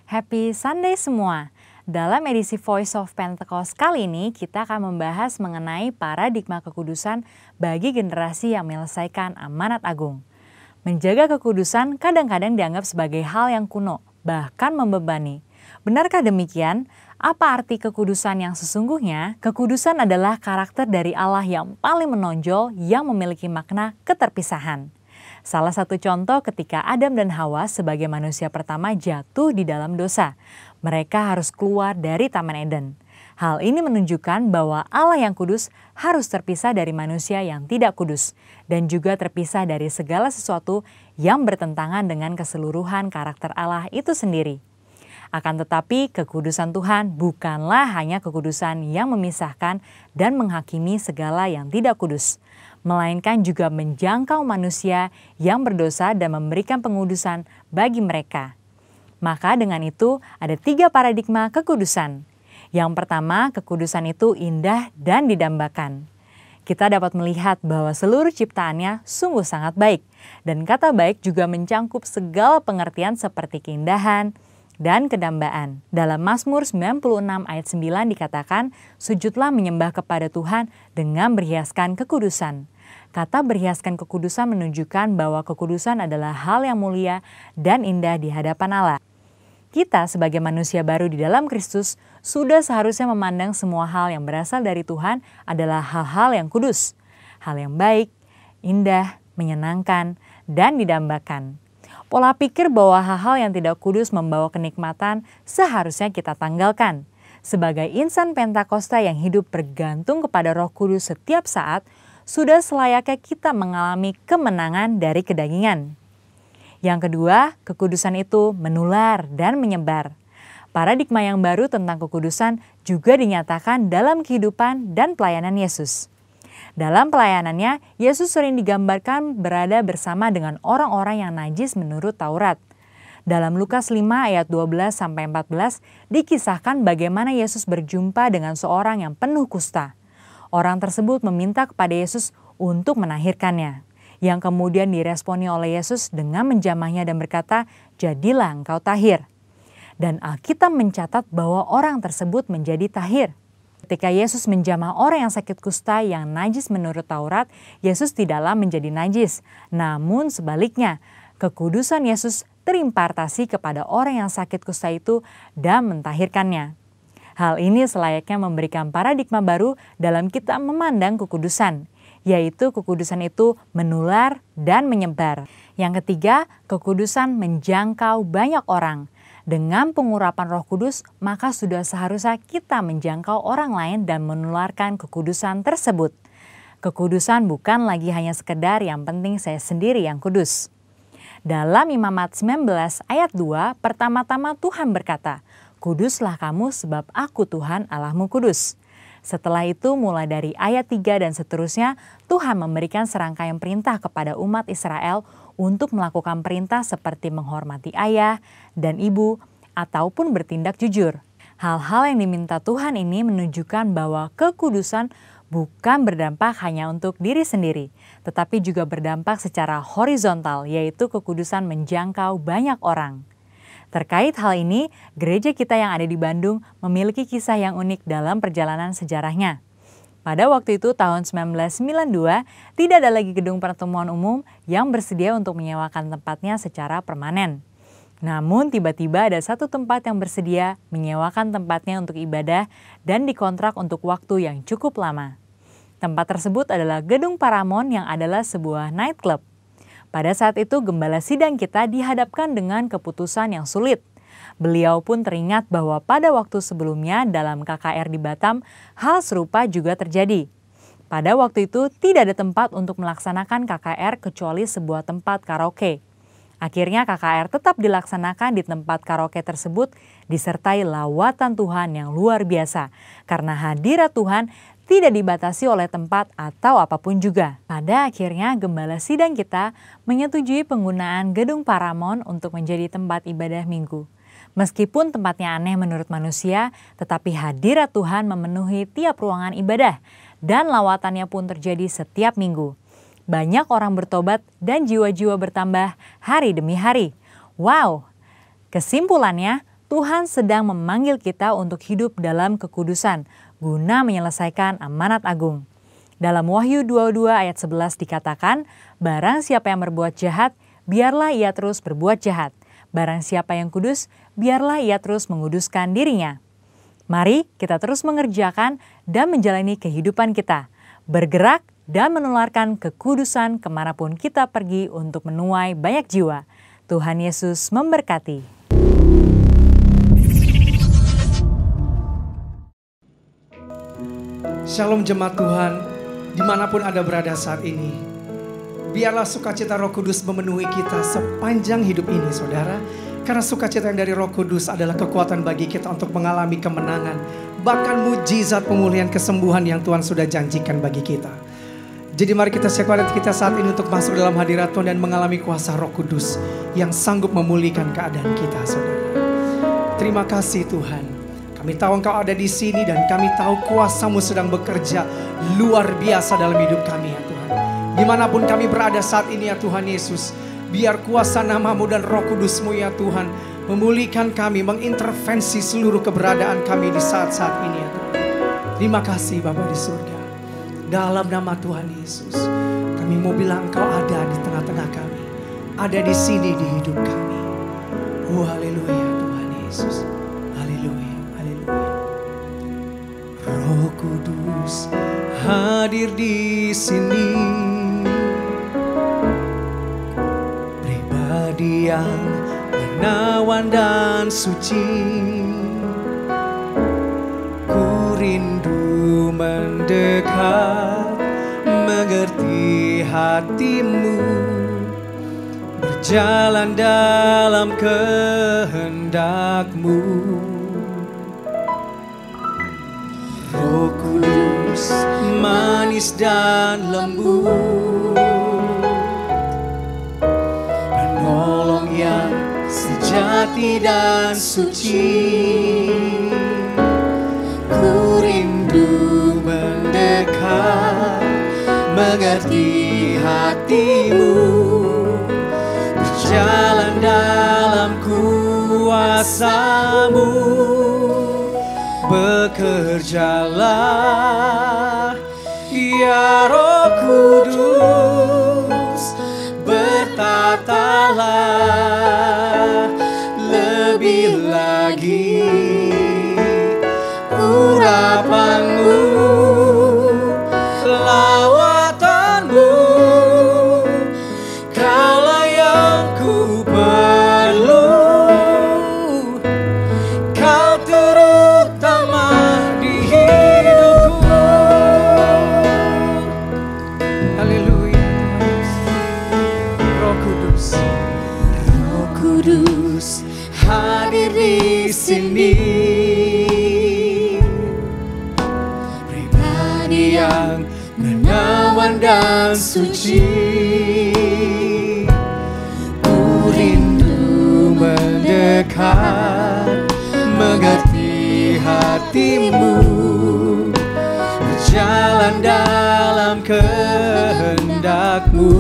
Happy Sunday semua! Dalam edisi Voice of Pentecost kali ini, kita akan membahas mengenai paradigma kekudusan bagi generasi yang menyelesaikan amanat agung. Menjaga kekudusan kadang-kadang dianggap sebagai hal yang kuno, bahkan membebani. Benarkah demikian? Apa arti kekudusan yang sesungguhnya? Kekudusan adalah karakter dari Allah yang paling menonjol yang memiliki makna keterpisahan. Salah satu contoh ketika Adam dan Hawa sebagai manusia pertama jatuh di dalam dosa. Mereka harus keluar dari Taman Eden. Hal ini menunjukkan bahwa Allah yang kudus harus terpisah dari manusia yang tidak kudus. Dan juga terpisah dari segala sesuatu yang bertentangan dengan keseluruhan karakter Allah itu sendiri. Akan tetapi kekudusan Tuhan bukanlah hanya kekudusan yang memisahkan dan menghakimi segala yang tidak kudus, melainkan juga menjangkau manusia yang berdosa dan memberikan pengudusan bagi mereka. Maka dengan itu ada 3 paradigma kekudusan. Yang pertama, kekudusan itu indah dan didambakan. Kita dapat melihat bahwa seluruh ciptaannya sungguh sangat baik, dan kata baik juga mencangkup segala pengertian seperti keindahan dan kedambaan. Dalam Mazmur 96 ayat 9 dikatakan, sujudlah menyembah kepada Tuhan dengan berhiaskan kekudusan. Kata berhiaskan kekudusan menunjukkan bahwa kekudusan adalah hal yang mulia dan indah di hadapan Allah. Kita sebagai manusia baru di dalam Kristus sudah seharusnya memandang semua hal yang berasal dari Tuhan adalah hal-hal yang kudus, hal yang baik, indah, menyenangkan, dan didambakan. Pola pikir bahwa hal-hal yang tidak kudus membawa kenikmatan seharusnya kita tanggalkan. Sebagai insan Pentakosta yang hidup bergantung kepada Roh Kudus setiap saat, sudah selayaknya kita mengalami kemenangan dari kedagingan. Yang kedua, kekudusan itu menular dan menyebar. Paradigma yang baru tentang kekudusan juga dinyatakan dalam kehidupan dan pelayanan Yesus. Dalam pelayanannya, Yesus sering digambarkan berada bersama dengan orang-orang yang najis menurut Taurat. Dalam Lukas 5 ayat 12-14 dikisahkan bagaimana Yesus berjumpa dengan seorang yang penuh kusta. Orang tersebut meminta kepada Yesus untuk menahirkannya, yang kemudian diresponi oleh Yesus dengan menjamahnya dan berkata, "Jadilah engkau tahir." Dan Alkitab mencatat bahwa orang tersebut menjadi tahir. Ketika Yesus menjamah orang yang sakit kusta yang najis menurut Taurat, Yesus tidaklah menjadi najis. Namun sebaliknya, kekudusan Yesus terimpartasi kepada orang yang sakit kusta itu dan mentahirkannya. Hal ini selayaknya memberikan paradigma baru dalam kita memandang kekudusan, yaitu kekudusan itu menular dan menyebar. Yang ketiga, kekudusan menjangkau banyak orang. Dengan pengurapan Roh Kudus, maka sudah seharusnya kita menjangkau orang lain dan menularkan kekudusan tersebut. Kekudusan bukan lagi hanya sekedar yang penting saya sendiri yang kudus. Dalam Imamat 19 ayat 2, pertama-tama Tuhan berkata, "Kuduslah kamu sebab aku Tuhan Allahmu kudus." Setelah itu mulai dari ayat 3 dan seterusnya, Tuhan memberikan serangkaian perintah kepada umat Israel untuk melakukan perintah seperti menghormati ayah dan ibu ataupun bertindak jujur. Hal-hal yang diminta Tuhan ini menunjukkan bahwa kekudusan bukan berdampak hanya untuk diri sendiri, tetapi juga berdampak secara horizontal, yaitu kekudusan menjangkau banyak orang. Terkait hal ini, gereja kita yang ada di Bandung memiliki kisah yang unik dalam perjalanan sejarahnya. Pada waktu itu tahun 1992, tidak ada lagi gedung pertemuan umum yang bersedia untuk menyewakan tempatnya secara permanen. Namun tiba-tiba ada satu tempat yang bersedia menyewakan tempatnya untuk ibadah dan dikontrak untuk waktu yang cukup lama. Tempat tersebut adalah Gedung Paramount yang adalah sebuah nightclub. Pada saat itu gembala sidang kita dihadapkan dengan keputusan yang sulit. Beliau pun teringat bahwa pada waktu sebelumnya dalam KKR di Batam, hal serupa juga terjadi. Pada waktu itu tidak ada tempat untuk melaksanakan KKR kecuali sebuah tempat karaoke. Akhirnya KKR tetap dilaksanakan di tempat karaoke tersebut disertai lawatan Tuhan yang luar biasa. Karena hadirat Tuhan tidak dibatasi oleh tempat atau apapun juga. Pada akhirnya gembala sidang kita menyetujui penggunaan Gedung Paramount untuk menjadi tempat ibadah minggu. Meskipun tempatnya aneh menurut manusia, tetapi hadirat Tuhan memenuhi tiap ruangan ibadah dan lawatannya pun terjadi setiap minggu. Banyak orang bertobat dan jiwa-jiwa bertambah hari demi hari. Wow! Kesimpulannya, Tuhan sedang memanggil kita untuk hidup dalam kekudusan, guna menyelesaikan amanat agung. Dalam Wahyu 22 ayat 11 dikatakan, barang siapa yang berbuat jahat, biarlah ia terus berbuat jahat. Barang siapa yang kudus, biarlah ia terus menguduskan dirinya. Mari kita terus mengerjakan dan menjalani kehidupan kita, bergerak dan menularkan kekudusan kemanapun kita pergi untuk menuai banyak jiwa. Tuhan Yesus memberkati. Shalom jemaat Tuhan, dimanapun Anda berada saat ini. Biarlah sukacita Roh Kudus memenuhi kita sepanjang hidup ini, saudara. Karena sukacita yang dari Roh Kudus adalah kekuatan bagi kita untuk mengalami kemenangan. Bahkan mujizat pemulihan kesembuhan yang Tuhan sudah janjikan bagi kita. Jadi mari kita siapkan hati kita saat ini untuk masuk dalam hadirat Tuhan dan mengalami kuasa Roh Kudus yang sanggup memulihkan keadaan kita, saudara. Terima kasih Tuhan. Kami tahu Engkau ada di sini dan kami tahu kuasa-Mu sedang bekerja luar biasa dalam hidup kami ya Tuhan. Dimanapun kami berada saat ini ya Tuhan Yesus, biar kuasa nama-Mu dan Roh Kudus-Mu ya Tuhan memulihkan kami, mengintervensi seluruh keberadaan kami di saat-saat ini ya Tuhan. Terima kasih Bapa di surga. Dalam nama Tuhan Yesus, kami mau bilang Engkau ada di tengah-tengah kami, ada di sini di hidup kami. Oh haleluya Tuhan Yesus, haleluya. Roh Kudus hadir di sini, pribadi yang menawan dan suci. Ku rindu mendekat, mengerti hatimu, berjalan dalam kehendak-Mu. Roh Kudus manis dan lembut, penolong yang sejati dan suci. Ku rindu mendekat, mengerti hatimu, berjalan dalam kuasa-Mu. Bekerjalah ya Roh Kudus, bertatalah lebih lagi urapan-Mu, lawatan-Mu. Kaulah yang ku perlu, Kau terutama di hidupku. Haleluya. Roh Kudus, Roh Kudus hadir di sini, pribadi yang menawan dan suci. Ku rindu mendekat, mengerti hatimu, berjalan dalam kehendak-Mu.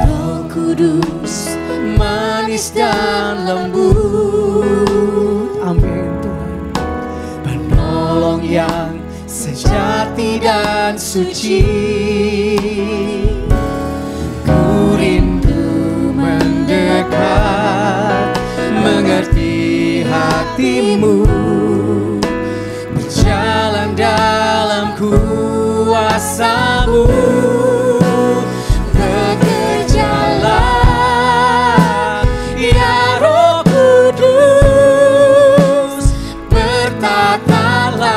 Roh Kudus manis dan lembut, amin Tuhan, penolong yang sejati dan suci. Ku rindu mendekat, mengerti hatimu, berjalan dalam kuasa-Mu. Bekerjalah ya Roh Kudus, bertatalah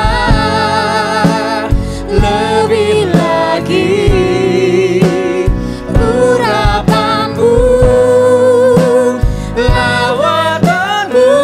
lebih lagi urapan-Mu, lawatan-Mu.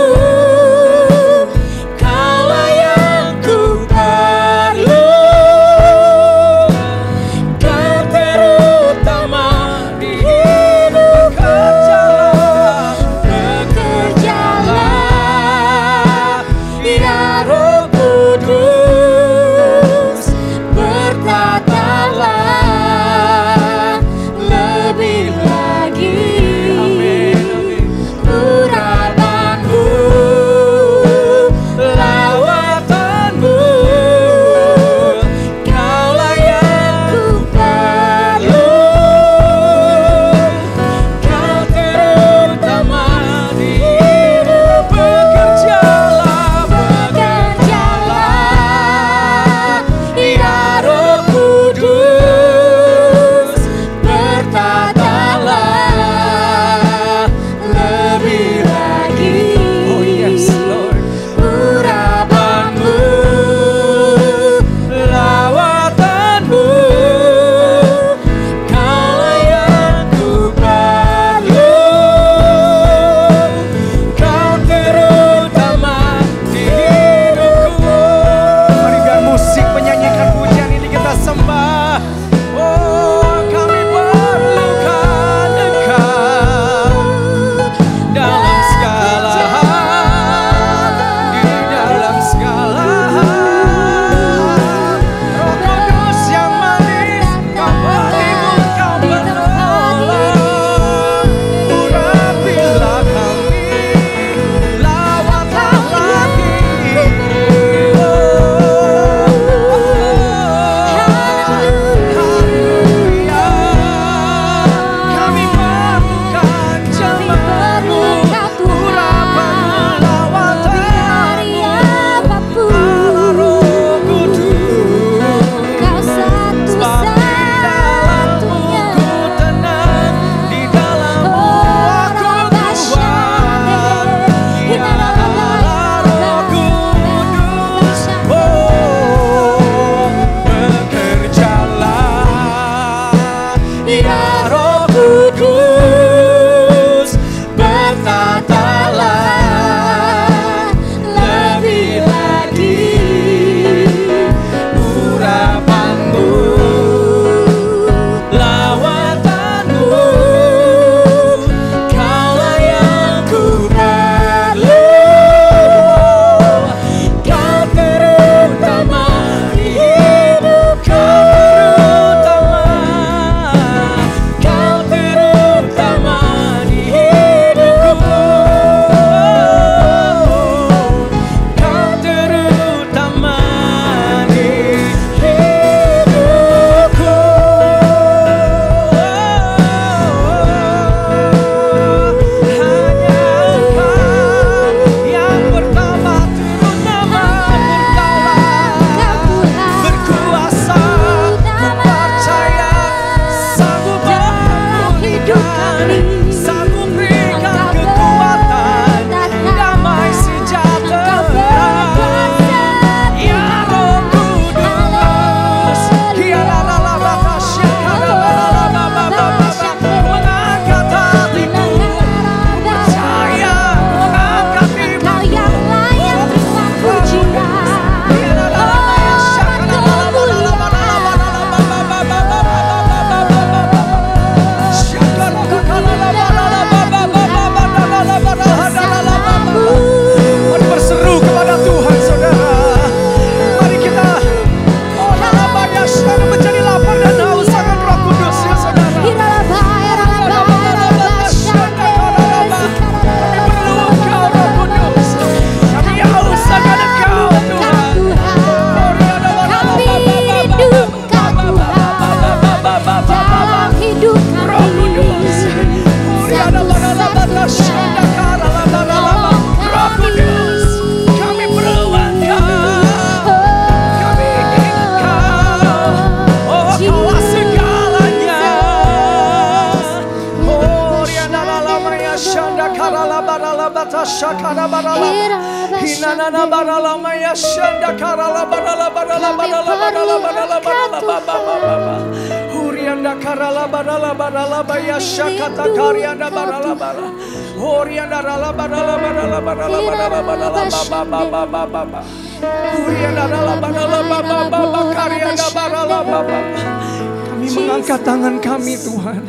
Kami mengangkat tangan kami Tuhan.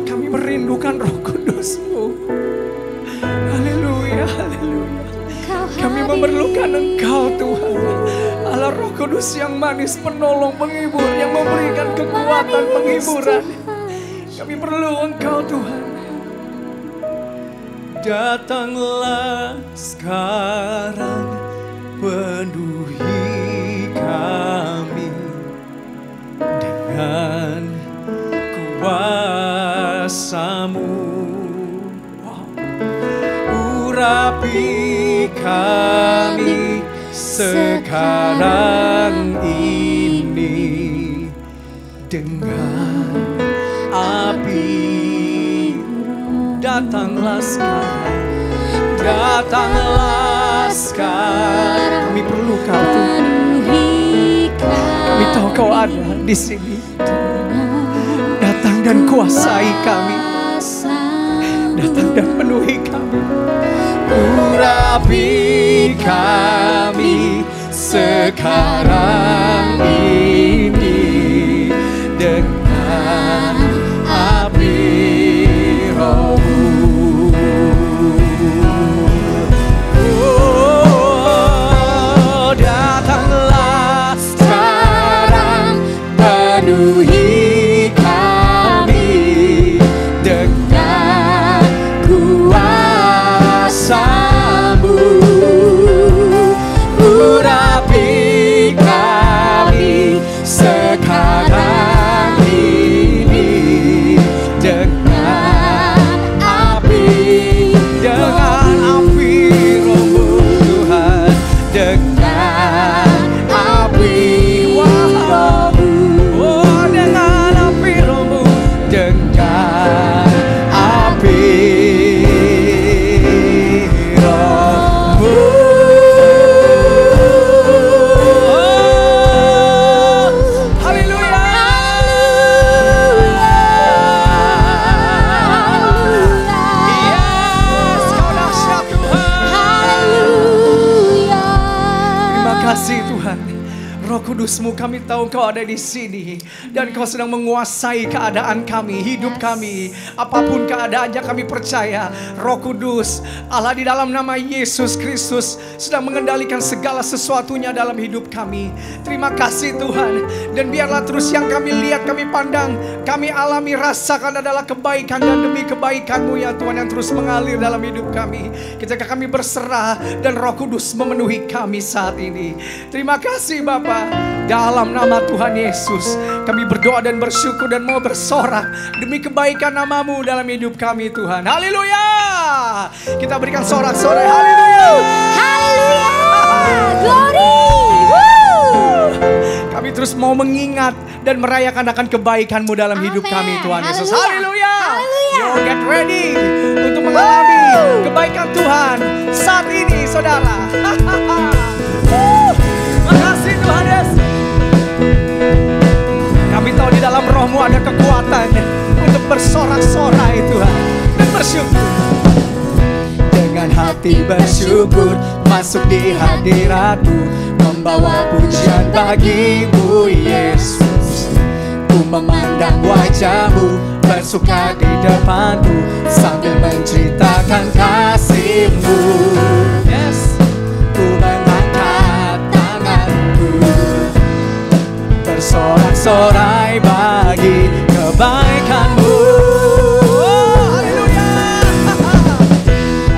Kami merindukan Roh Kudus-Mu. Haleluya, haleluya. Kami memerlukan Engkau Tuhan. Allah Roh Kudus yang manis, penolong, penghibur, yang memberikan kekuatan, penghiburan. Kami perlu Engkau Tuhan. Datanglah sekarang, penuhi kami dengan kuasa-Mu. Urapi kami sekarang ini dengan api. Datanglah sekarang, datanglah sekarang. Kami perlu Kau Tuhan. Kami tahu Kau ada di sini. Datang dan kuasai kami. Datang dan penuhi kami. Urapi kami sekarang ini dengan api Roh-Mu. Oh, datanglah sekarang, penuhi kami dengan kuasa-Mu. Urapi kami sekarang ini dengan api Roh-Mu Tuhan, dengan api Roh-Mu. Oh, dengan api Roh-Mu, dengan api Roh-Mu. Haleluya. Yes, Kau dahsyat Tuhan. Terima kasih Tuhan. Roh Kudus-Mu, kami tahu Kau ada di sini dan Kau sedang menguasai keadaan kami, hidup kami. Apapun keadaannya kami percaya Roh Kudus, Allah di dalam nama Yesus Kristus sedang mengendalikan segala sesuatunya dalam hidup kami. Terima kasih Tuhan. Dan biarlah terus yang kami lihat, kami pandang, kami alami, rasakan adalah kebaikan dan demi kebaikan-Mu ya Tuhan yang terus mengalir dalam hidup kami. Ketika kami berserah dan Roh Kudus memenuhi kami saat ini. Terima kasih Bapa. Dalam nama Tuhan Yesus kami berdoa dan bersyukur dan mau bersorak demi kebaikan nama-Mu dalam hidup kami Tuhan. Haleluya. Kita berikan sorak-sorai. Haleluya. Haleluya. Glory. Kami terus mau mengingat dan merayakan akan kebaikan-Mu dalam hidup kami Tuhan Yesus. Haleluya. Yo, get ready untuk mengalami kebaikan Tuhan saat ini saudara. Makasih Tuhan Yesus. Kami tahu di dalam Roh-Mu ada kekuatan untuk bersorak-sorai Tuhan dan bersyukur. Dengan hati bersyukur masuk di hadirat-Mu, membawa pujian bagi-Mu Yesus. Ku memandang wajah-Mu, bersuka di depan-Mu, sambil menceritakan kasih-Mu. Yes. Ku mengangkat tanganku, bersorak-sorai bagi kebaikan-Mu. Haleluya.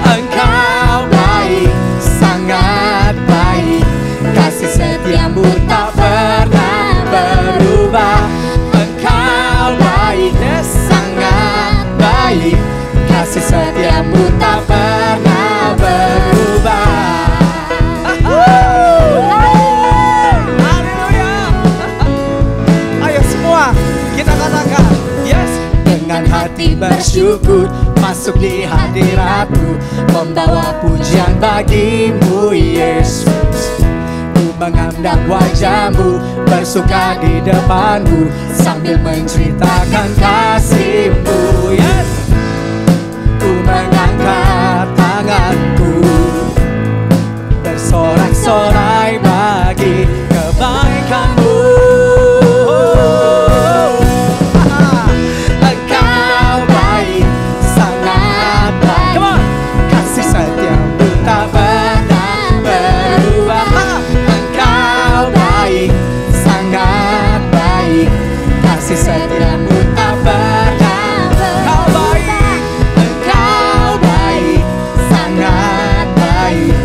Engkau baik, sangat baik, kasih setia-Mu tak pernah berubah. Engkau baik, sangat baik, kasih setia-Mu tak pernah berubah. Haleluya. Ayo semua kita katakan, yes. dengan hati bersyukur masuk di hadirat-Mu, membawa pujian bagi-Mu Yesus. Ku memandang wajah-Mu, bersuka di depan-Mu, sambil menceritakan kasih-Mu. Yes. Ku mengangkat tanganku, bersorak-sorai bagi kebaikan-Mu. Engkau baik, sangat baik. Come on. Kasih setia-Mu tak pernah berubah. Engkau baik, sangat baik. Kasih setia-Mu tak pernah berubah. Engkau baik, sangat baik.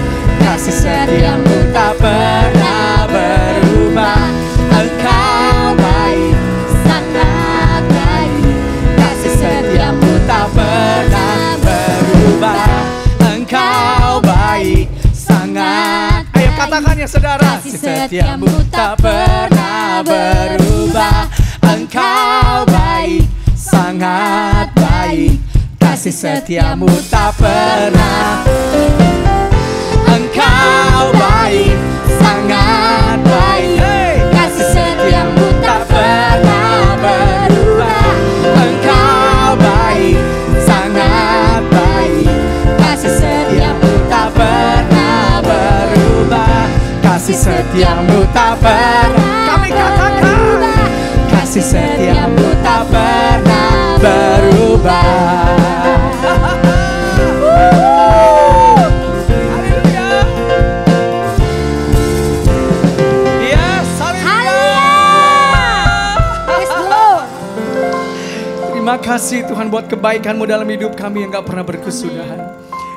Kasih setia-Mu tak pernah berubah. Engkau baik, sangat baik. Kasih setia-Mu tak pernah berubah. Engkau baik, sangat. Ayo katakan ya saudara. Kasih setia-Mu tak pernah berubah. Engkau baik, sangat baik. Kasih setia-Mu tak pernah. Engkau baik, sangat baik. Kasih setia-Mu tak pernah berubah. Engkau baik, sangat baik. Kasih setia-Mu tak pernah berubah. Kasih setia-Mu tak pernah. Kami katakan, kasih setia-Mu tak pernah berubah. Terima kasih Tuhan buat kebaikan-Mu dalam hidup kami yang gak pernah berkesudahan.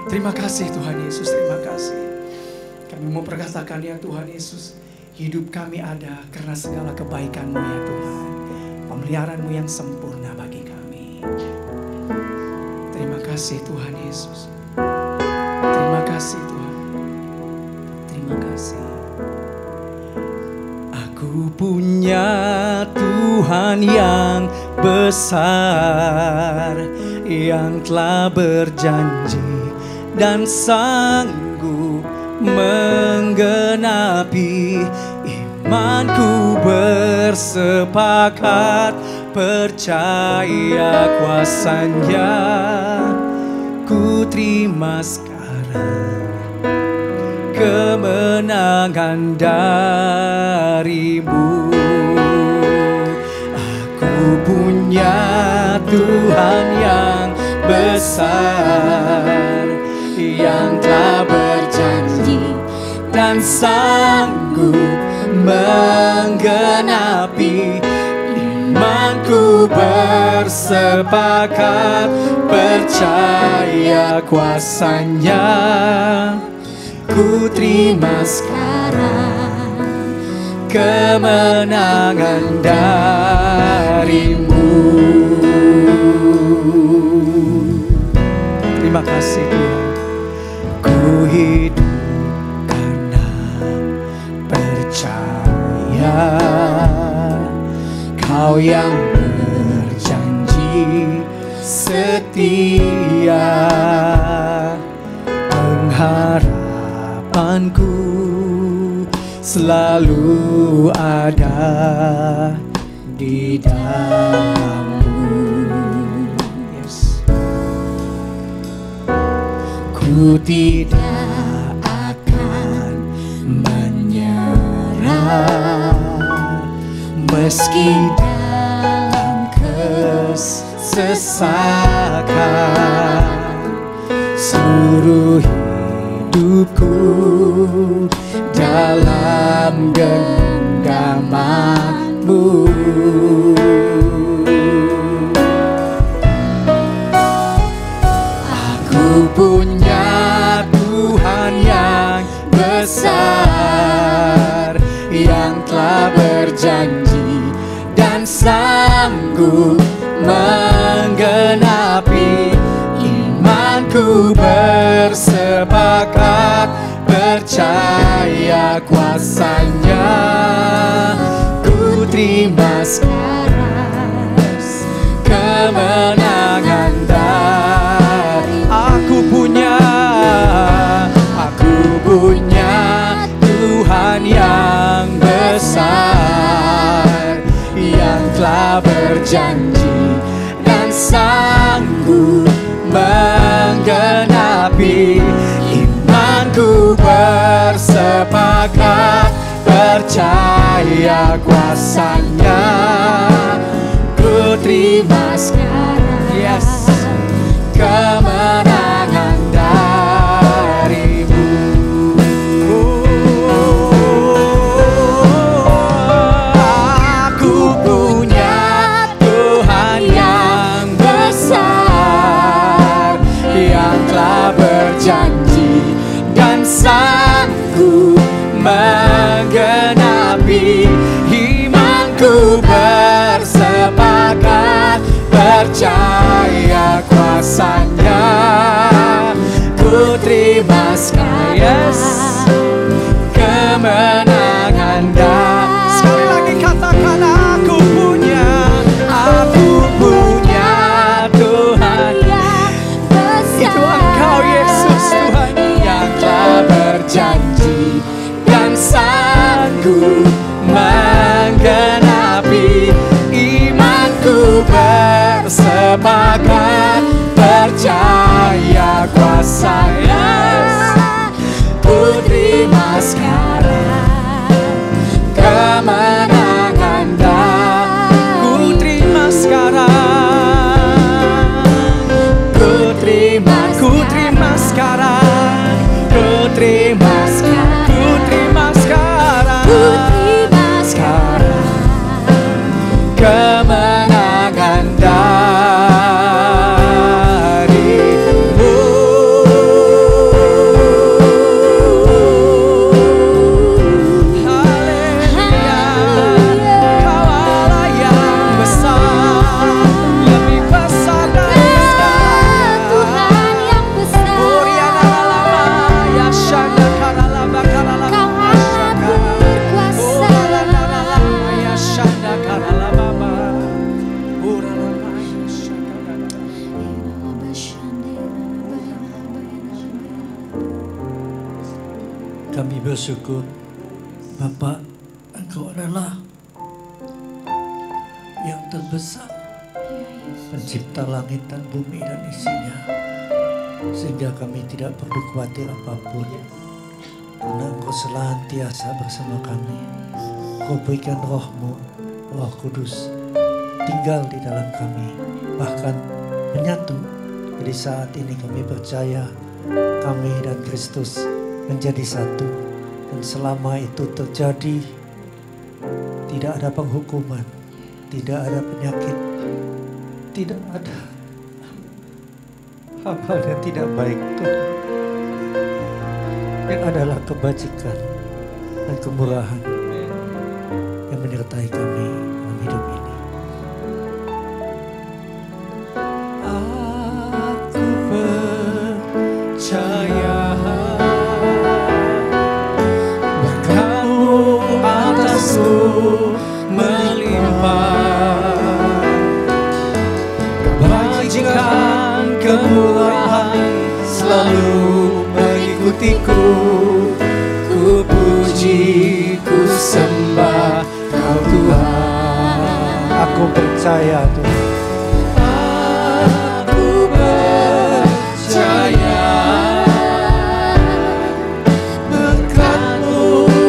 Terima kasih Tuhan Yesus, terima kasih. Kami mau perkatakan ya Tuhan Yesus, hidup kami ada karena segala kebaikan-Mu ya Tuhan. Pemeliharaan-Mu yang sempurna bagi kami. Terima kasih Tuhan Yesus. Terima kasih Tuhan. Terima kasih. Aku punya Tuhan yang besar, yang telah berjanji dan sanggup menggenapi. Imanku bersepakat, percaya kuasa-Nya. Ku terima sekarang kemenangan dari-Mu. Aku punya Tuhan yang besar, yang telah berjanji dan sanggup menggenapi. Imanku bersepakat, percaya kuasa-Nya. Ku terima sekarang kemenangan dari-Mu. Terima kasih Tuhan. Ku hidup karena percaya Kau yang berjanji setia. Pengharapanku selalu ada di dalam-Mu. Yes. Ku tidak akan menyerah meski dalam kesesakan. Seluruh hidupku dalam genggaman-Mu. Aku punya Tuhan yang besar, yang telah berjanji dan sanggup menggenapi. Imanku bersepakat, percaya kuasa-Nya. Ku terima sekarang kemenangan berjanji dan sanggup menggenapi. Imanku bersepakat, percaya kuasanya. Ku terima sekarang, yes, kemenangan darimu. Aku punya Tuhan yang besar, yang telah berjanji dan sanggup menggenapi. Imanku bersepakat, percaya kuasanya. Ku terima sekarang kemenangan dan sekali lagi katakan aku punya Tuhan. Itu Engkau Yesus Tuhan yang telah berjanji dan sanggup menggenapi. Imanku bersepakat, percaya kuasanya. Ku terima sekarang kemenangan dan ku terima sekarang. Ku terima sekarang. Ku terima sekarang. Ku terima sekarang. Ku terima sekarang kemenangan darimu. Haleluya, Kau Allah yang besar, lebih besar dari segala. Tuhan yang besar, Kau Allah berkuasa. Kami bersyukur, Bapa, Engkau adalah yang terbesar, pencipta langit dan bumi dan isinya, sehingga kami tidak perlu khawatir apapun, karena Engkau senantiasa bersama kami. Kau berikan Roh-Mu, Roh Kudus, tinggal di dalam kami, bahkan menyatu. Jadi saat ini kami percaya kami dan Kristus menjadi satu, dan selama itu terjadi, tidak ada penghukuman, tidak ada penyakit, tidak ada hal-hal yang tidak baik, Tuhan. Yang adalah kebajikan dan kemurahan yang menyertai kami dalam hidup ini. Aku percaya berkat-Mu atasku melimpah, kebajikan, kemurahan selalu mengikutiku. Ku puji, ku sembah Kau Tuhan. Aku percaya, Tuhan. Aku percaya berkat-Mu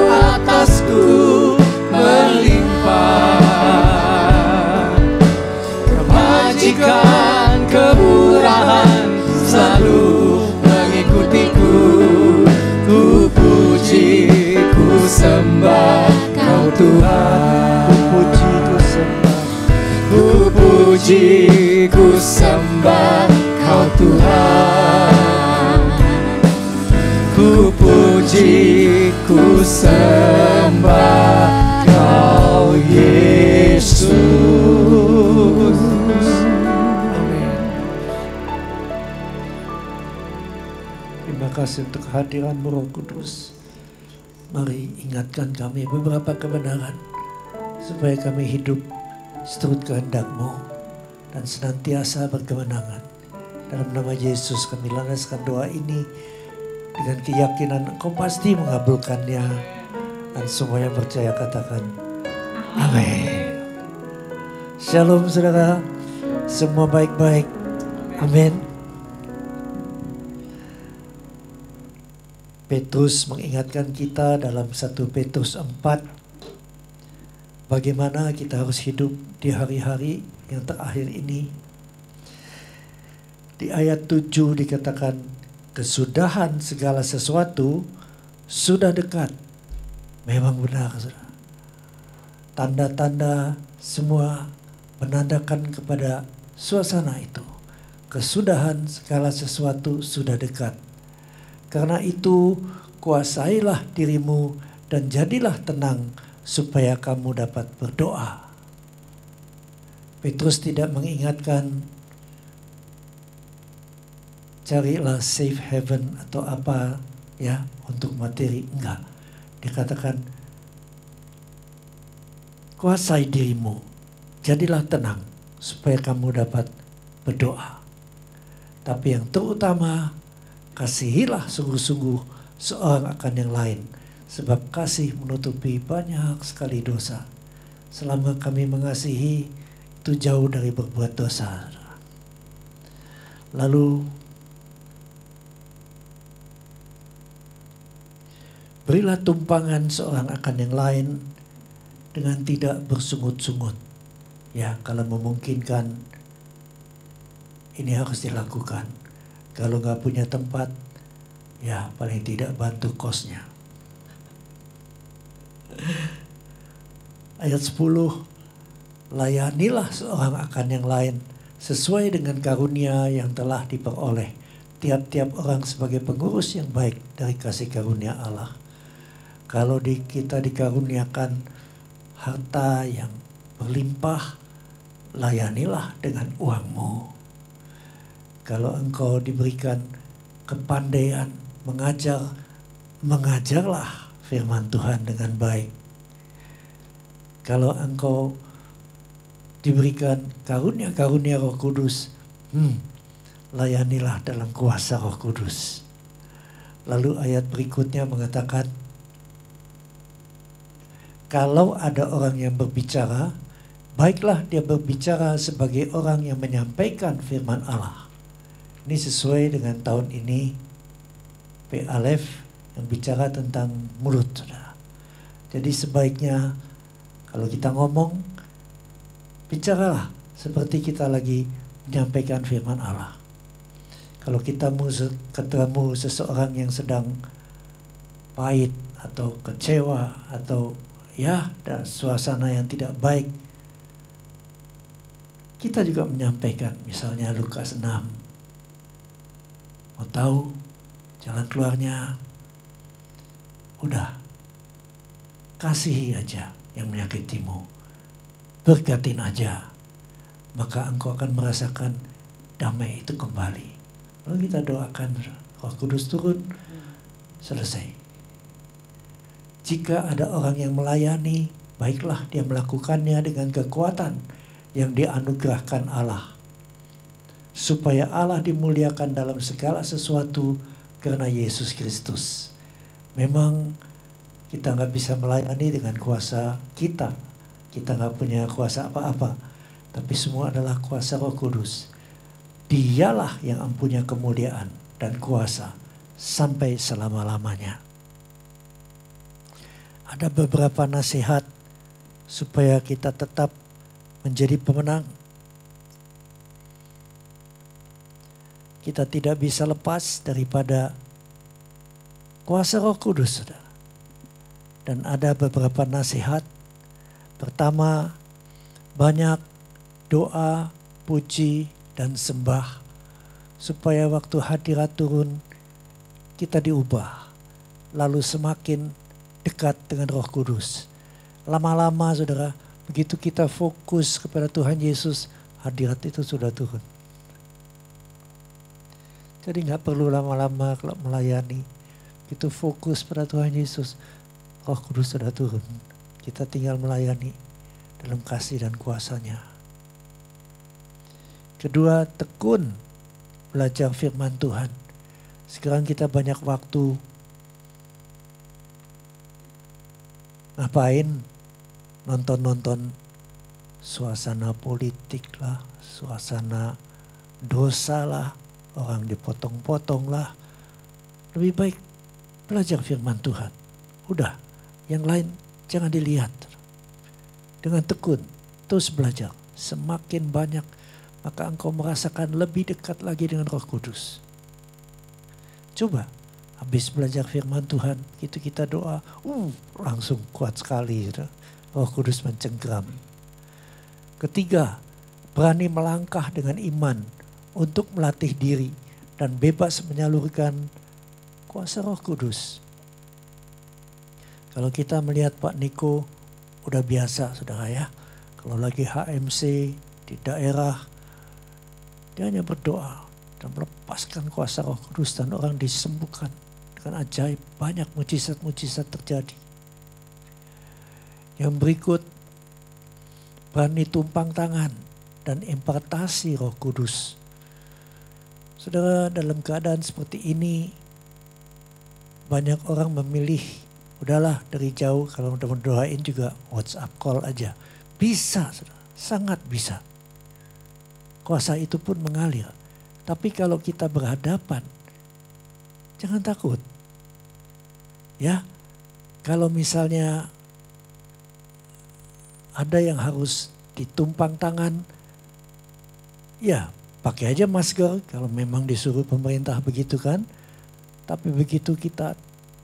atasku melimpah, kebajikan, kemurahan selalu mengikutiku. Ku puji, ku sembah Kau Tuhan. Ku puji, ku sembah. Ku puji, ku sembah Kau Tuhan. Ku puji, ku sembah Kau Yesus. Amin. Terima kasih untuk kehadiran-Mu, Roh Kudus. Mari ingatkan kami beberapa kebenaran, supaya kami hidup seturut kehendak-Mu dan senantiasa berkemenangan. Dalam nama Yesus kami landaskan doa ini dengan keyakinan Engkau pasti mengabulkannya. Dan semua yang percaya katakan amin. Shalom saudara, semua baik-baik. Amin. Petrus mengingatkan kita dalam 1 Petrus 4 bagaimana kita harus hidup di hari-hari yang terakhir ini. Di ayat 7 dikatakan kesudahan segala sesuatu sudah dekat. Memang benar saudara. Tanda-tanda semua menandakan kepada suasana itu. Kesudahan segala sesuatu sudah dekat. Karena itu kuasailah dirimu dan jadilah tenang supaya kamu dapat berdoa. Petrus tidak mengingatkan carilah safe haven atau apa ya untuk materi, enggak. Dikatakan kuasai dirimu, jadilah tenang supaya kamu dapat berdoa. Tapi yang terutama, kasihilah sungguh-sungguh seorang akan yang lain, sebab kasih menutupi banyak sekali dosa. Selama kami mengasihi, itu jauh dari berbuat dosa. Lalu berilah tumpangan seorang akan yang lain dengan tidak bersungut-sungut. Ya, kalau memungkinkan ini harus dilakukan. Kalau nggak punya tempat, ya paling tidak bantu kosnya. Ayat 10, layanilah seorang akan yang lain sesuai dengan karunia yang telah diperoleh. Tiap-tiap orang sebagai pengurus yang baik dari kasih karunia Allah. Kalau kita dikaruniakan harta yang berlimpah, layanilah dengan uangmu. Kalau engkau diberikan kepandaian mengajar, mengajarlah firman Tuhan dengan baik. Kalau engkau diberikan karunia-karunia Roh Kudus, layanilah dalam kuasa Roh Kudus. Lalu ayat berikutnya mengatakan, kalau ada orang yang berbicara, baiklah dia berbicara sebagai orang yang menyampaikan firman Allah. Ini sesuai dengan tahun ini P. Aleph yang bicara tentang mulut, saudara. Jadi sebaiknya kalau kita ngomong, bicaralah seperti kita lagi menyampaikan firman Allah. Kalau kita ketemu seseorang yang sedang pahit atau kecewa atau ya dan suasana yang tidak baik, kita juga menyampaikan, misalnya Lukas 6. Mau tahu jalan keluarnya? Udah, kasihi aja yang menyakitimu, berkatin aja, maka engkau akan merasakan damai itu kembali. Lalu kita doakan Roh Kudus turun, selesai. Jika ada orang yang melayani, baiklah dia melakukannya dengan kekuatan yang dianugerahkan Allah. Supaya Allah dimuliakan dalam segala sesuatu karena Yesus Kristus. Memang kita nggak bisa melayani dengan kuasa kita. Kita nggak punya kuasa apa-apa. Tapi semua adalah kuasa Roh Kudus. Dialah yang mempunyai kemuliaan dan kuasa sampai selama-lamanya. Ada beberapa nasihat supaya kita tetap menjadi pemenang. Kita tidak bisa lepas daripada kuasa Roh Kudus, saudara. Dan ada beberapa nasihat. Pertama, banyak doa, puji, dan sembah. Supaya waktu hadirat turun, kita diubah. Lalu semakin dekat dengan Roh Kudus. Lama-lama, saudara, begitu kita fokus kepada Tuhan Yesus, hadirat itu sudah turun. Jadi nggak perlu lama-lama kalau melayani. Itu fokus pada Tuhan Yesus. Roh Kudus sudah turun. Kita tinggal melayani dalam kasih dan kuasa-Nya. Kedua, tekun belajar firman Tuhan. Sekarang kita banyak waktu ngapain? Nonton-nonton suasana politik lah, suasana dosa lah, orang dipotong-potong lah. Lebih baik belajar firman Tuhan. Udah, yang lain jangan dilihat. Dengan tekun, terus belajar. Semakin banyak, maka engkau merasakan lebih dekat lagi dengan Roh Kudus. Coba, habis belajar firman Tuhan, gitu kita doa, langsung kuat sekali. Roh Kudus mencengkram. Ketiga, berani melangkah dengan iman untuk melatih diri dan bebas menyalurkan kuasa Roh Kudus. Kalau kita melihat Pak Niko, udah biasa saudara ya. Kalau lagi HMC di daerah, dia hanya berdoa dan melepaskan kuasa Roh Kudus dan orang disembuhkan dengan ajaib. Banyak mujizat-mujizat terjadi. Yang berikut, berani tumpang tangan dan impartasi Roh Kudus. Saudara, dalam keadaan seperti ini, banyak orang memilih, udahlah dari jauh kalau udah mendoain juga WhatsApp call aja. Bisa, saudara, sangat bisa. Kuasa itu pun mengalir. Tapi kalau kita berhadapan, jangan takut. Ya, kalau misalnya ada yang harus ditumpang tangan, ya pakai aja masker kalau memang disuruh pemerintah begitu kan. Tapi begitu kita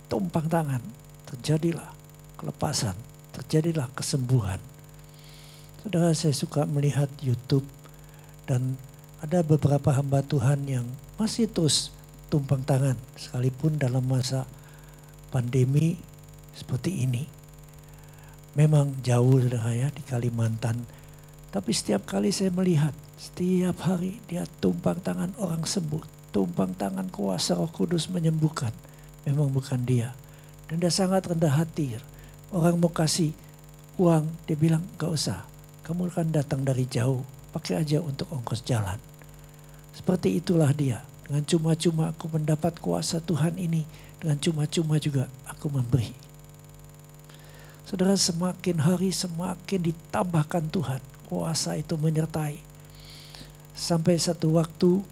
tumpang tangan, terjadilah kelepasan, terjadilah kesembuhan. Saudara, saya suka melihat YouTube dan ada beberapa hamba Tuhan yang masih terus tumpang tangan sekalipun dalam masa pandemi seperti ini. Memang jauh saudara ya di Kalimantan, tapi setiap kali saya melihat, setiap hari dia tumpang tangan orang sembuh, tumpang tangan kuasa Roh Kudus menyembuhkan. Memang bukan dia. Dan dia sangat rendah hati. Orang mau kasih uang, dia bilang gak usah. Kamu kan datang dari jauh, pakai aja untuk ongkos jalan. Seperti itulah dia. Dengan cuma-cuma aku mendapat kuasa Tuhan ini. Dengan cuma-cuma juga aku memberi. Saudara, semakin hari semakin ditambahkan Tuhan. Kuasa itu menyertai. Sampai satu waktu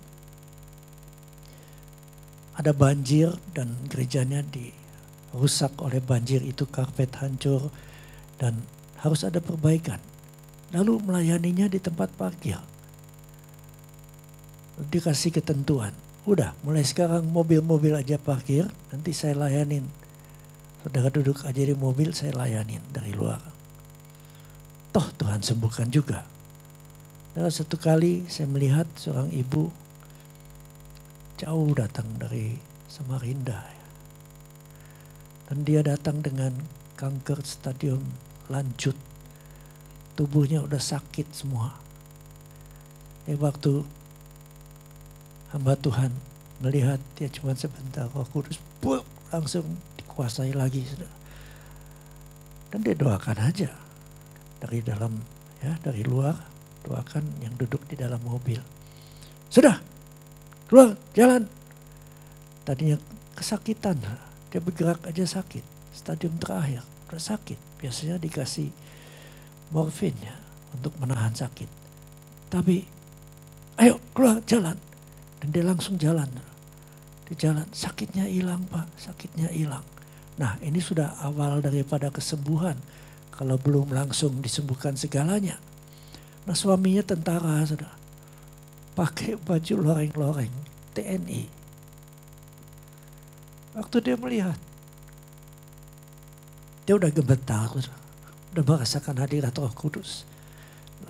ada banjir dan gerejanya dirusak oleh banjir itu, karpet hancur dan harus ada perbaikan. Lalu melayaninya di tempat parkir. Dikasih ketentuan. Udah, mulai sekarang mobil-mobil aja parkir, nanti saya layanin. Saudara duduk aja di mobil, saya layanin dari luar. Toh Tuhan sembuhkan juga. Dan satu kali saya melihat seorang ibu jauh datang dari Samarinda. Dan dia datang dengan kanker stadium lanjut. Tubuhnya udah sakit semua. Waktu hamba Tuhan melihat dia cuma sebentar, Roh Kudus langsung dikuasai lagi. Dan dia doakan aja dari dalam, ya dari luar, doakan yang duduk di dalam mobil. Sudah, keluar jalan. Tadinya kesakitan, dia bergerak aja sakit. Stadium terakhir, udah sakit. Biasanya dikasih morfin ya untuk menahan sakit. Tapi ayo keluar jalan. Dan dia langsung jalan. Di jalan, sakitnya hilang Pak, sakitnya hilang. Nah ini sudah awal daripada kesembuhan. Kalau belum langsung disembuhkan segalanya. Nah suaminya tentara sudah. Pakai baju loreng-loreng TNI. Waktu dia melihat, dia udah gemetar, udah merasakan hadirat Roh Kudus.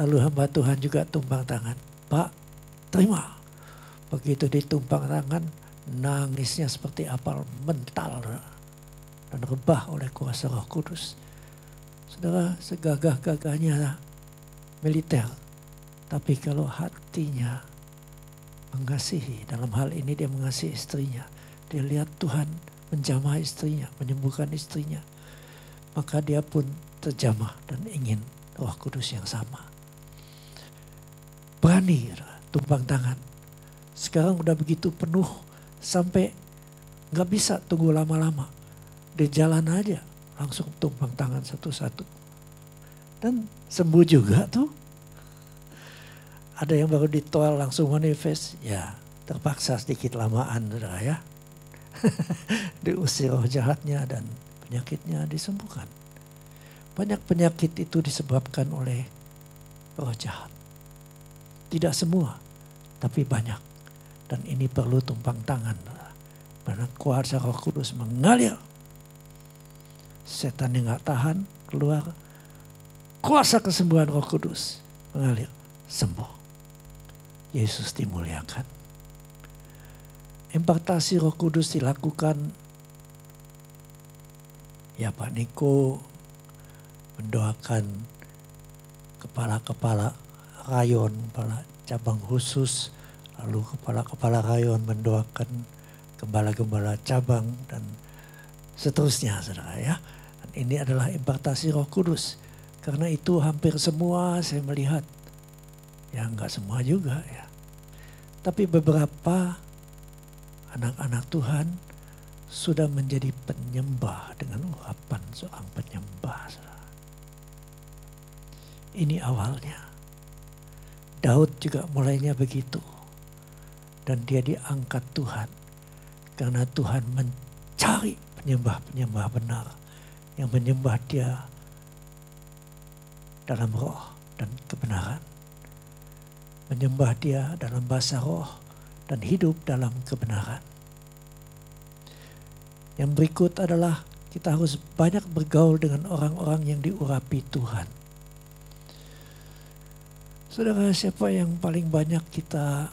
Lalu hamba Tuhan juga tumpang tangan. Pak, terima. Begitu ditumpang tangan, nangisnya seperti apel mental dan rebah oleh kuasa Roh Kudus. Saudara, segagah-gagahnya militer, tapi kalau hatinya mengasihi, dalam hal ini dia mengasihi istrinya, dia lihat Tuhan menjamah istrinya, menyembuhkan istrinya, maka dia pun terjamah dan ingin Roh Kudus yang sama. Berani tumpang tangan. Sekarang udah begitu penuh sampai gak bisa tunggu lama-lama. Di jalan aja langsung tumpang tangan satu-satu. Dan sembuh juga tuh. Ada yang baru ditoel langsung manifest, ya terpaksa sedikit lamaan saudara ya. Diusir roh jahatnya dan penyakitnya disembuhkan. Banyak penyakit itu disebabkan oleh roh jahat. Tidak semua, tapi banyak. Dan ini perlu tumpang tangan. Karena kuasa Roh Kudus mengalir. Setan yang gak tahan keluar. Kuasa kesembuhan Roh Kudus mengalir, sembuh. Yesus dimuliakan. Impartasi Roh Kudus dilakukan. Ya Pak Niko mendoakan kepala-kepala rayon, kepala cabang khusus, lalu kepala-kepala rayon mendoakan gembala-gembala cabang dan seterusnya saudara ya. Dan ini adalah impartasi Roh Kudus. Karena itu hampir semua saya melihat, ya enggak semua juga ya. Tapi beberapa anak-anak Tuhan sudah menjadi penyembah dengan urapan seorang penyembah. Saudara. Ini awalnya. Daud juga mulainya begitu. Dan dia diangkat Tuhan. Karena Tuhan mencari penyembah-penyembah benar. Yang menyembah dia dalam roh dan kebenaran. Menyembah dia dalam bahasa roh dan hidup dalam kebenaran. Yang berikut adalah kita harus banyak bergaul dengan orang-orang yang diurapi Tuhan. Saudara, siapa yang paling banyak kita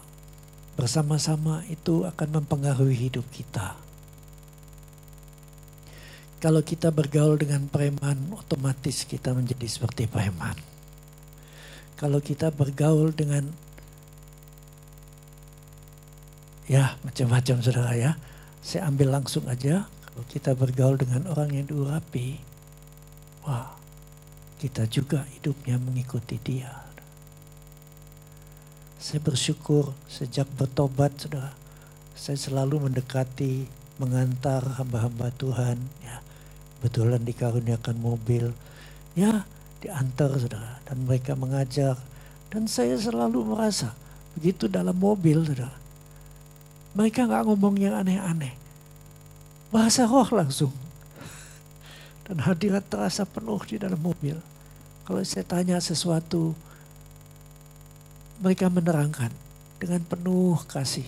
bersama-sama itu akan mempengaruhi hidup kita. Kalau kita bergaul dengan preman, otomatis kita menjadi seperti preman. Kalau kita bergaul dengan ya macam-macam saudara ya. Saya ambil langsung aja. Kalau kita bergaul dengan orang yang diurapi, wah kita juga hidupnya mengikuti dia. Saya bersyukur sejak bertobat saudara, saya selalu mendekati, mengantar hamba-hamba Tuhan. Ya, betulan dikaruniakan mobil, ya diantar saudara. Dan mereka mengajar. Dan saya selalu merasa begitu dalam mobil saudara. Mereka gak ngomong yang aneh-aneh. Bahasa roh langsung. Dan hadirat terasa penuh di dalam mobil. Kalau saya tanya sesuatu, mereka menerangkan dengan penuh kasih.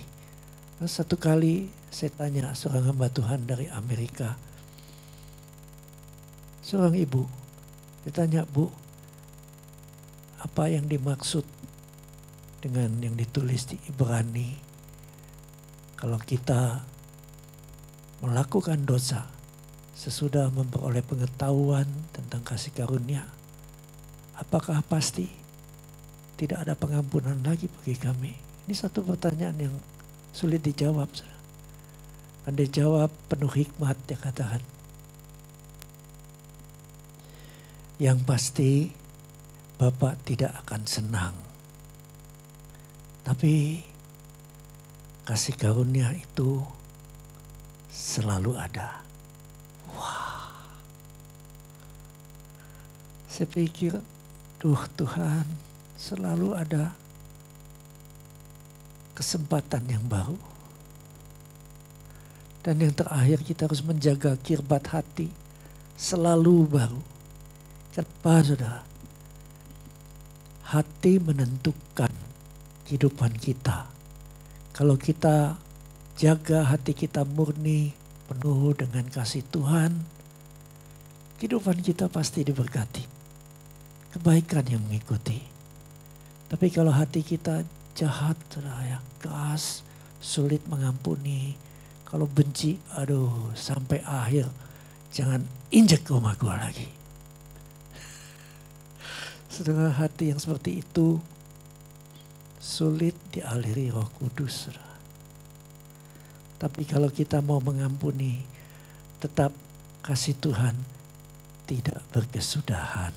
Satu kali saya tanya seorang hamba Tuhan dari Amerika. Seorang ibu. Saya tanya, Bu, apa yang dimaksud dengan yang ditulis di Ibrani? Kalau kita melakukan dosa sesudah memperoleh pengetahuan tentang kasih karunia, apakah pasti tidak ada pengampunan lagi bagi kami? Ini satu pertanyaan yang sulit dijawab. Anda jawab penuh hikmat, dia katakan. Yang pasti Bapak tidak akan senang. Tapi kasih karunia itu selalu ada. Wah. Saya pikir, Tuhan, selalu ada kesempatan yang baru. Dan yang terakhir kita harus menjaga kirbat hati selalu baru. Kenapa saudara? Hati menentukan kehidupan kita. Kalau kita jaga hati kita murni, penuh dengan kasih Tuhan, kehidupan kita pasti diberkati. Kebaikan yang mengikuti. Tapi kalau hati kita jahat, ya, keras, sulit mengampuni. Kalau benci, aduh, sampai akhir, jangan injek rumah gua lagi. Saudara, hati yang seperti itu sulit dialiri Roh Kudus. Saudara. Tapi kalau kita mau mengampuni, tetap kasih Tuhan tidak berkesudahan.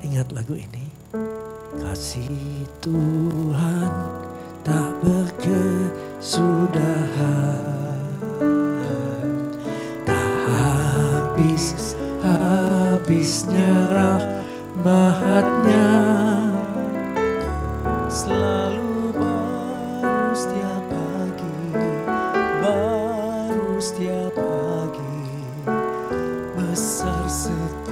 Ingat lagu ini. Kasih Tuhan tak berkesudahan, tak habis-habisnya rahmatnya. selalu baru setiap pagi, baru setiap pagi, besar setiamu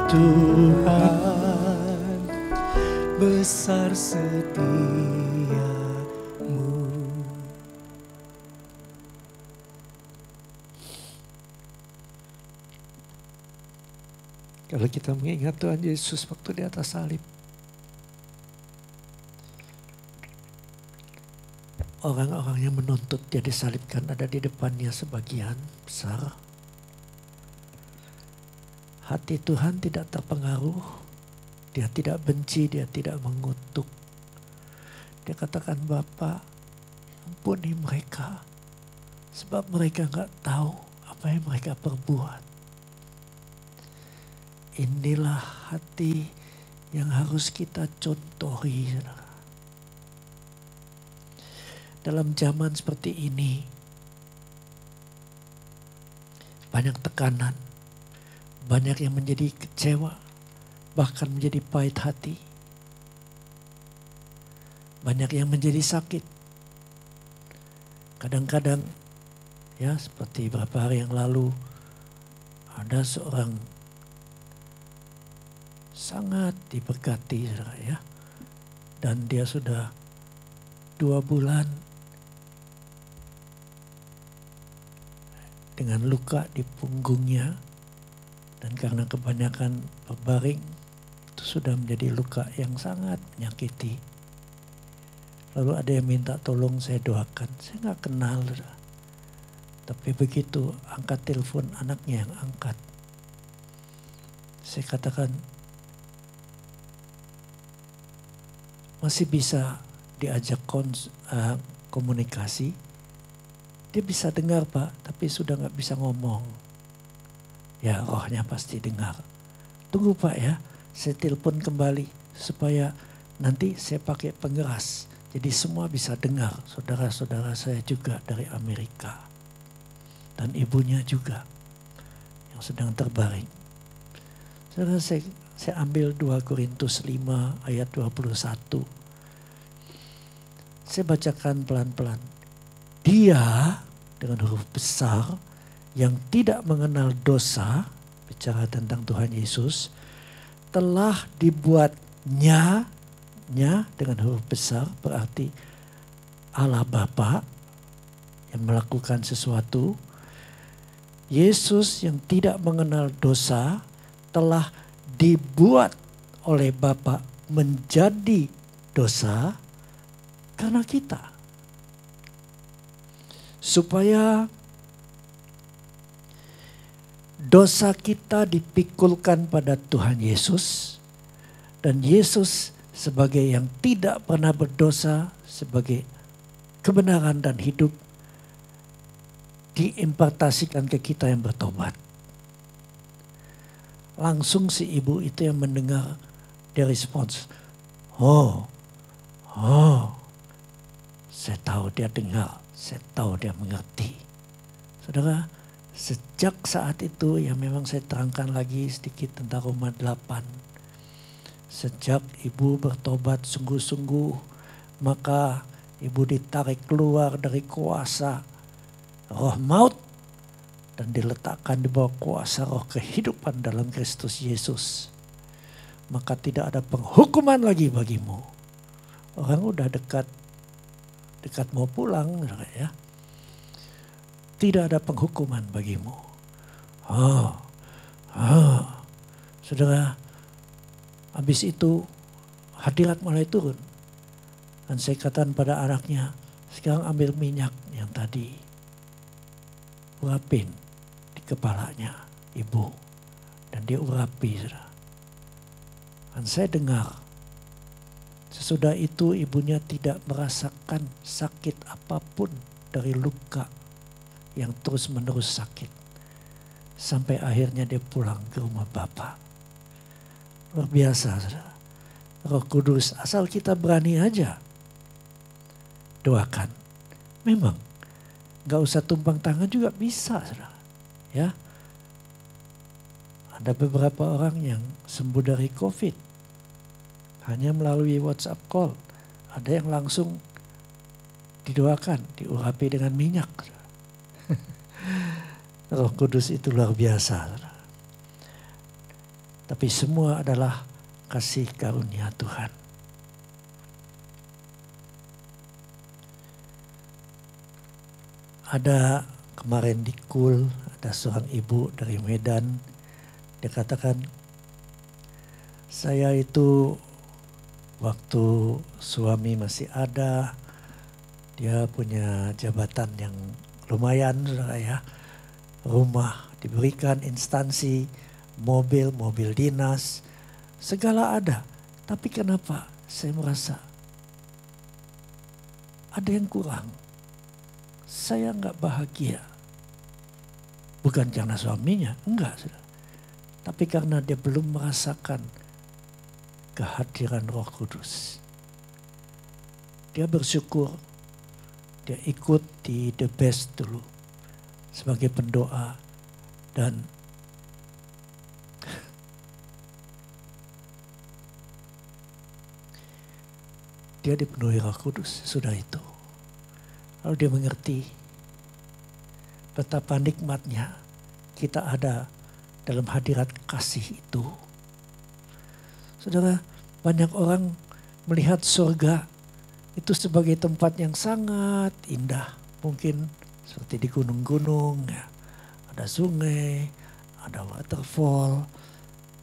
Tuhan, besar setiamu. Kalau kita mengingat Tuhan Yesus waktu di atas salib, orang-orang yang menuntut dia disalibkan ada di depannya sebagian besar. Hati Tuhan tidak terpengaruh, dia tidak benci, dia tidak mengutuk. Dia katakan, Bapa, ampuni mereka, sebab mereka nggak tahu apa yang mereka perbuat. Inilah hati yang harus kita contohi. Dalam zaman seperti ini, banyak tekanan, banyak yang menjadi kecewa, bahkan menjadi pahit hati. Banyak yang menjadi sakit. Kadang-kadang, ya seperti beberapa hari yang lalu, ada seorang sangat diberkati, ya, dan dia sudah 2 bulan dengan luka di punggungnya, dan karena kebanyakan berbaring itu sudah menjadi luka yang sangat menyakiti. Lalu ada yang minta tolong saya doakan, saya nggak kenal, tapi begitu angkat telepon anaknya yang angkat, saya katakan, masih bisa diajak komunikasi. Dia bisa dengar Pak, tapi sudah nggak bisa ngomong. Ya rohnya pasti dengar. Tunggu Pak ya, saya telepon kembali supaya nanti saya pakai pengeras. Jadi semua bisa dengar, saudara-saudara saya juga dari Amerika. Dan ibunya juga yang sedang terbaring. Saudara, saya ambil 2 Korintus 5 ayat 21. Saya bacakan pelan-pelan. Dia dengan huruf besar yang tidak mengenal dosa, bicara tentang Tuhan Yesus, telah dibuatnya dengan huruf besar, berarti Allah Bapa yang melakukan sesuatu. Yesus yang tidak mengenal dosa telah dibuat oleh Bapa menjadi dosa karena kita. Supaya dosa kita dipikulkan pada Tuhan Yesus. Dan Yesus sebagai yang tidak pernah berdosa, sebagai kebenaran dan hidup, diimpartasikan ke kita yang bertobat. Langsung si ibu itu yang mendengar, dia respons, oh, saya tahu dia dengar, saya tahu dia mengerti. Saudara, sejak saat itu ya memang saya terangkan lagi sedikit tentang Roma 8. Sejak ibu bertobat sungguh-sungguh, maka ibu ditarik keluar dari kuasa roh maut dan diletakkan di bawah kuasa roh kehidupan dalam Kristus Yesus. Maka tidak ada penghukuman lagi bagimu. Orang udah dekat mau pulang, ya. Tidak ada penghukuman bagimu. Saudara, habis itu hadirat mulai turun. Dan saya katakan pada anaknya, sekarang ambil minyak yang tadi, urapin di kepalanya ibu. Dan dia urapi, saudara. Dan saya dengar, sesudah itu ibunya tidak merasakan sakit apapun dari luka yang terus menerus sakit. Sampai akhirnya dia pulang ke rumah Bapa. Luar biasa, saudara. Roh Kudus, asal kita berani aja doakan. Memang gak usah tumpang tangan juga bisa, saudara. Ya, ada beberapa orang yang sembuh dari COVID hanya melalui WhatsApp call. Ada yang langsung didoakan, diurapi dengan minyak. Roh Kudus itu luar biasa. Tapi semua adalah kasih karunia Tuhan. Ada kemarin di KUL, ada seorang ibu dari Medan. Dia katakan, saya itu waktu suami masih ada, dia punya jabatan yang lumayan, saudara ya. Rumah diberikan, instansi, mobil dinas, segala ada. Tapi kenapa saya merasa ada yang kurang? Saya enggak bahagia. Bukan karena suaminya, enggak. Saudara. Tapi karena dia belum merasakan kehadiran Roh Kudus. Dia bersyukur, dia ikut di The Best dulu sebagai pendoa dan dia dipenuhi Roh Kudus, sudah itu. Lalu dia mengerti betapa nikmatnya kita ada dalam hadirat kasih itu. Saudara, banyak orang melihat surga itu sebagai tempat yang sangat indah. Mungkin seperti di gunung-gunung, ya. Ada sungai, ada waterfall.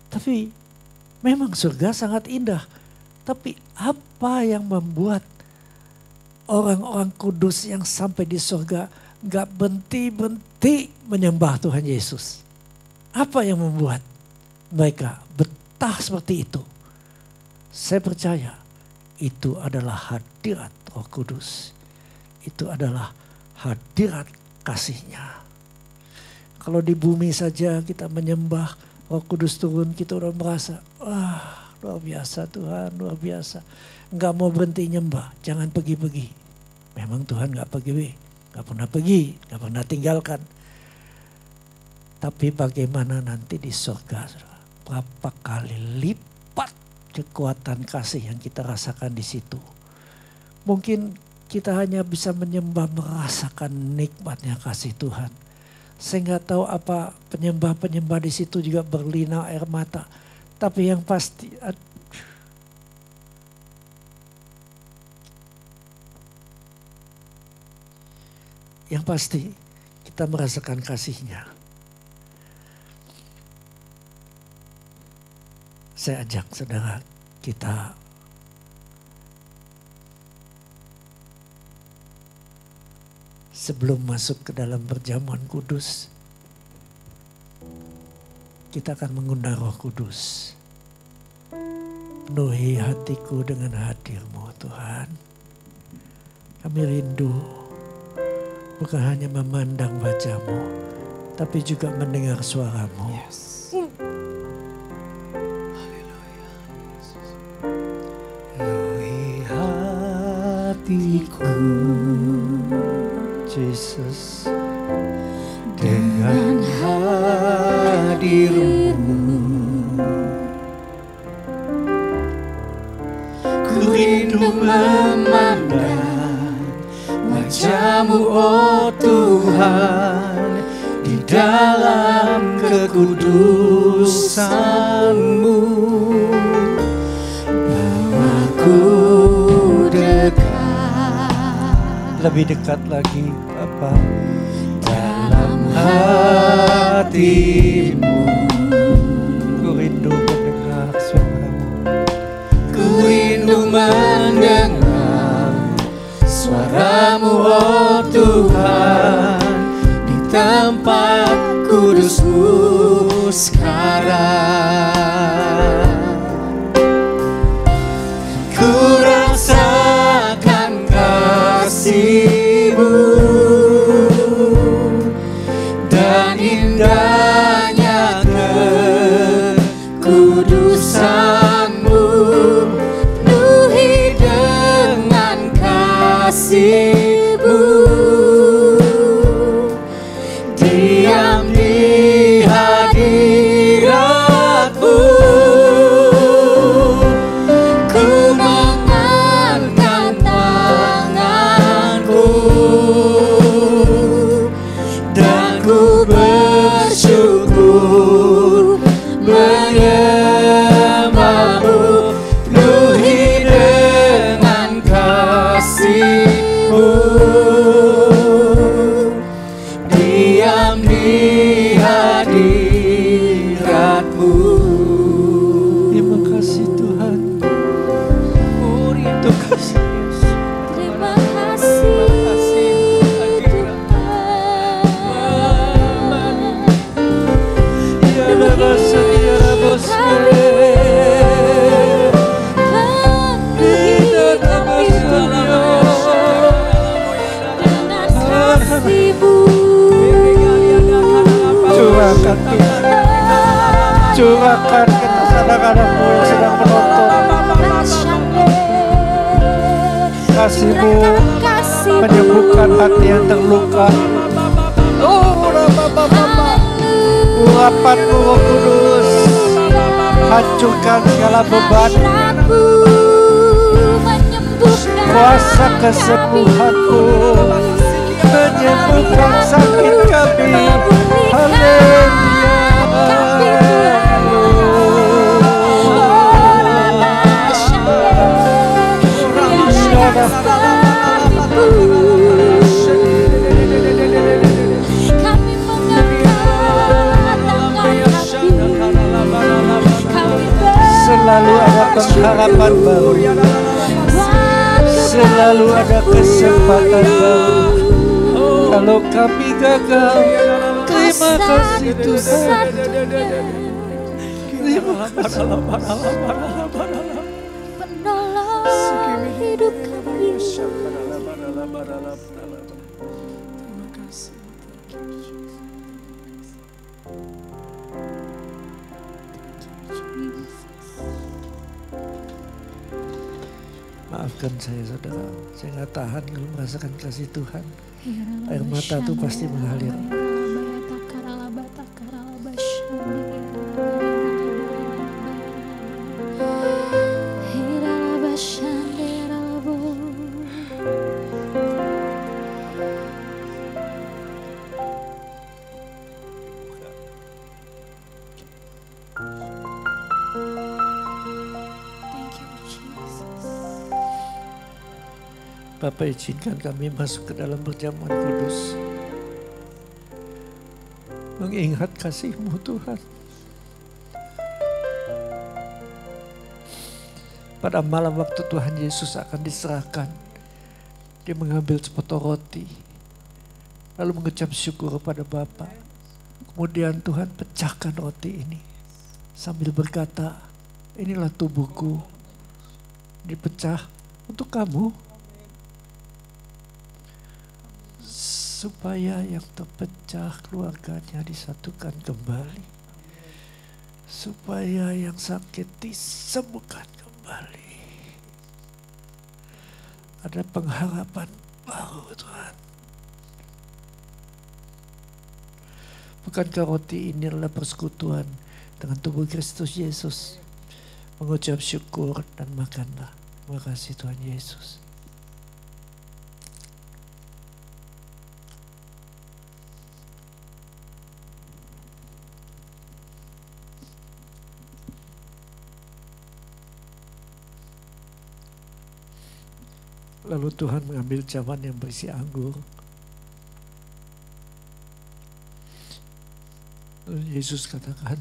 Tapi memang surga sangat indah. Tapi apa yang membuat orang-orang kudus yang sampai di surga gak berhenti-berhenti menyembah Tuhan Yesus? Apa yang membuat mereka betah seperti itu? Saya percaya itu adalah hadirat Roh Kudus. Itu adalah hadirat kasih-Nya. Kalau di bumi saja kita menyembah, Roh Kudus turun, kita udah merasa, wah luar biasa Tuhan, luar biasa. Enggak mau berhenti nyembah, jangan pergi-pergi. Memang Tuhan enggak pernah pergi, enggak pernah tinggalkan. Tapi bagaimana nanti di surga, berapa kali lipat kekuatan kasih yang kita rasakan di situ. Mungkin kita hanya bisa menyembah, merasakan nikmatnya kasih Tuhan. Saya nggak tahu apa penyembah-penyembah di situ juga berlinang air mata. Tapi yang pasti, kita merasakan kasih-Nya. Saya ajak saudara kita sebelum masuk ke dalam perjamuan kudus, kita akan mengundang Roh Kudus. Penuhi hatiku dengan hadir-Mu Tuhan. Kami rindu bukan hanya memandang wajah-Mu, tapi juga mendengar suara-Mu. Yes. Penuhi hatiku, Yesus, dengan hadir-Mu. Ku rindu memandang wajah-Mu, oh Tuhan, di dalam kekudusan-Mu. Bawaku dekat, lebih dekat lagi Bapa, dalam hati-Mu. Ku rindu mendengar suara-Mu. Ku rindu mendengar suara-Mu, oh Tuhan, di tempat kudus-Mu sekarang. Ku rasakan kasih-Mu dan indahnya kekudusan-Mu. Penuhi dengan kasih-Mu, diam di hadirat-Mu. Ku Terima kasih curahkan kepada anak-anakmu yang sedang menonton. Kasih-Mu menyembuhkan hati yang terluka. Urapan-Mu Roh Kudus hancurkan segala beban. Kuasa kesembuhan-Mu menyembuhkan sakit kami. Haleluya. Selalu ada pengharapan baru, selalu ada kesempatan baru. Kalau kami gagal, terima kasih Tuhan. Terima kasih. Penolong hidup kami. Maafkan saya saudara, saya nggak tahan kalau merasakan kasih Tuhan. Air mata tuh pasti mengalir. Bapak izinkan kami masuk ke dalam perjamuan kudus. Mengingat kasih-Mu Tuhan. Pada malam waktu Tuhan Yesus akan diserahkan, Dia mengambil sepotong roti, lalu mengucap syukur kepada Bapa. Kemudian Tuhan pecahkan roti ini sambil berkata, inilah tubuhku dipecah untuk kamu. Supaya yang terpecah keluarganya disatukan kembali. Supaya yang sakit disembuhkan kembali. Ada pengharapan baru Tuhan. Bukankah roti ini adalah persekutuan dengan tubuh Kristus Yesus? Mengucap syukur dan makanlah. Terima kasih Tuhan Yesus. Lalu Tuhan mengambil cawan yang berisi anggur. Lalu Yesus katakan,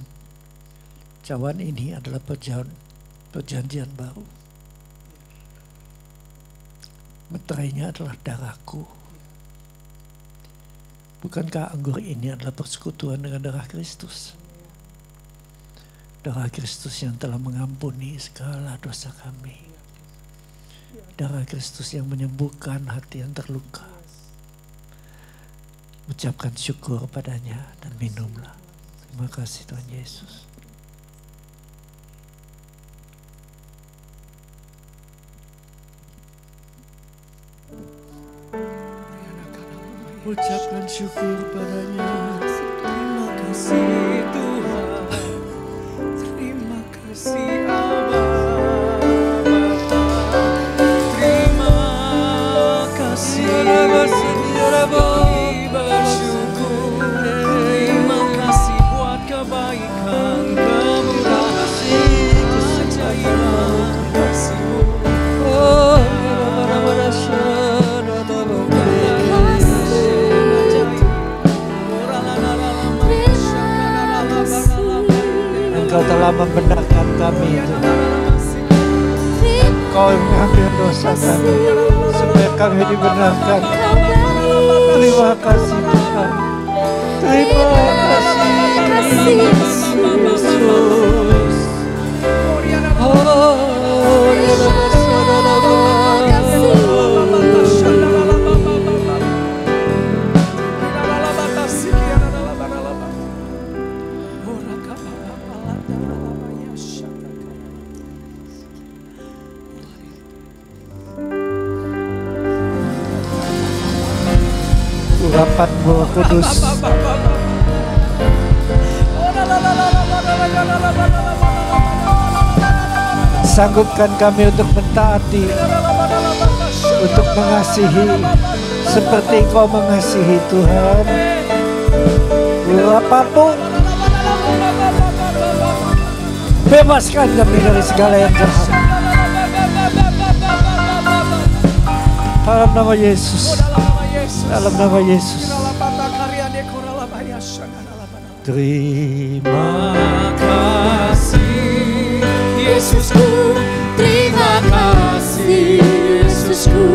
cawan ini adalah perjanjian baru. Meterainya adalah darahku. Bukankah anggur ini adalah persekutuan dengan darah Kristus? Darah Kristus yang telah mengampuni segala dosa kami. Darah Kristus yang menyembuhkan hati yang terluka. Ucapkan syukur padanya dan minumlah. Terima kasih Tuhan Yesus. Ucapkan syukur padanya. Terima kasih Tuhan. Terima kasih Abba. Bersyukur, terima kasih buat kebaikan, kemurahan, keajaiban kasih-Mu. Engkau telah membenarkan kami Engkau yang mengambil dosa kami supaya kami dibenarkan. Terima kasih Tuhan. Terima kasih Yesus. Urapan-Mu Roh Kudus sanggupkan kami untuk mentaati, untuk mengasihi seperti Engkau mengasihi Tuhan. Urapan-Mu bebaskan kami dari segala yang jahat. Dalam nama Yesus. Dalam nama Yesus. Terima kasih Yesusku, terima kasih Yesusku.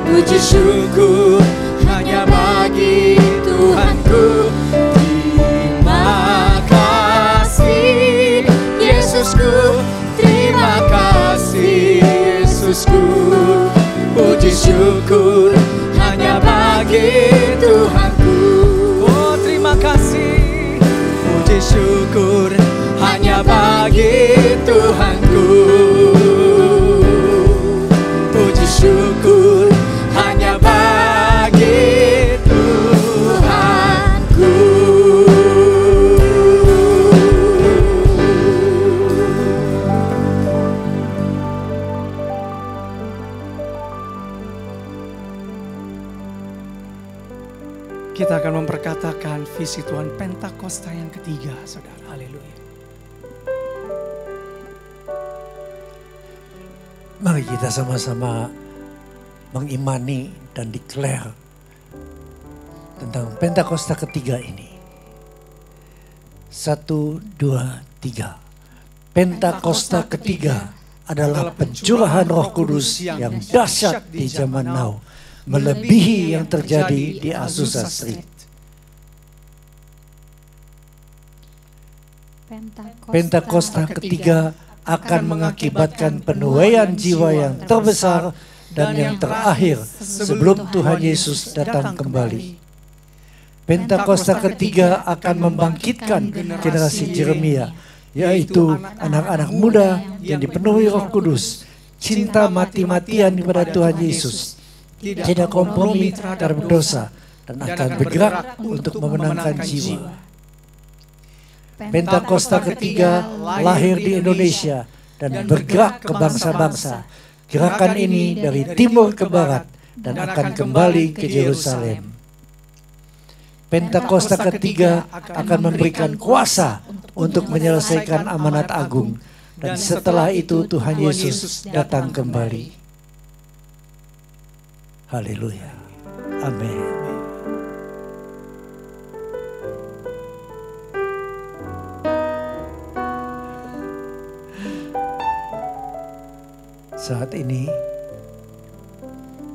Puji syukur hanya bagi Tuhanku. Terima kasih Yesusku, terima kasih Yesusku. Puji syukur hanya bagi Tuhanku. Oh terima kasih. Puji syukur hanya bagi Tuhanku. Puji syukur hanya bagi Tuhanku. Kita akan memperkatakan visi Tuhan Pentakosta yang ketiga, saudara. Haleluya. Mari kita sama-sama mengimani dan declare tentang Pentakosta ketiga ini. 1, 2, 3. Pentakosta ketiga adalah pencurahan Roh Kudus yang dahsyat di zaman now, melebihi yang terjadi di Azusa Street. Pentakosta ketiga akan mengakibatkan penuaian jiwa yang terbesar dan yang terakhir sebelum Tuhan Yesus datang kembali. Pentakosta ketiga akan membangkitkan generasi Yeremia, yaitu anak-anak muda yang dipenuhi Roh Kudus, cinta mati-matian kepada Tuhan Yesus, tidak kompromi terhadap dosa, dan akan bergerak untuk memenangkan jiwa. Pentakosta ketiga lahir di Indonesia dan bergerak ke bangsa-bangsa. Gerakan ini dari timur ke barat dan akan kembali ke Yerusalem. Pentakosta ketiga akan memberikan kuasa untuk menyelesaikan amanat agung, dan setelah itu Tuhan Yesus datang kembali. Haleluya. Amin. Saat ini,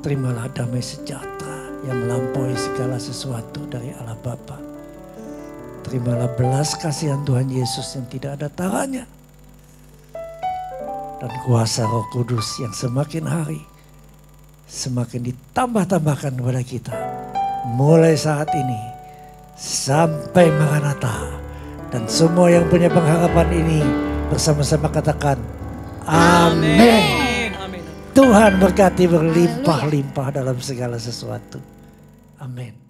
terimalah damai sejahtera yang melampaui segala sesuatu dari Allah Bapa. Terimalah belas kasihan Tuhan Yesus yang tidak ada taranya. Dan kuasa Roh Kudus yang semakin hari semakin ditambah-tambahkan kepada kita. Mulai saat ini sampai Maranatha. Dan semua yang punya pengharapan ini bersama-sama katakan amin. Tuhan berkati berlimpah-limpah dalam segala sesuatu. Amin.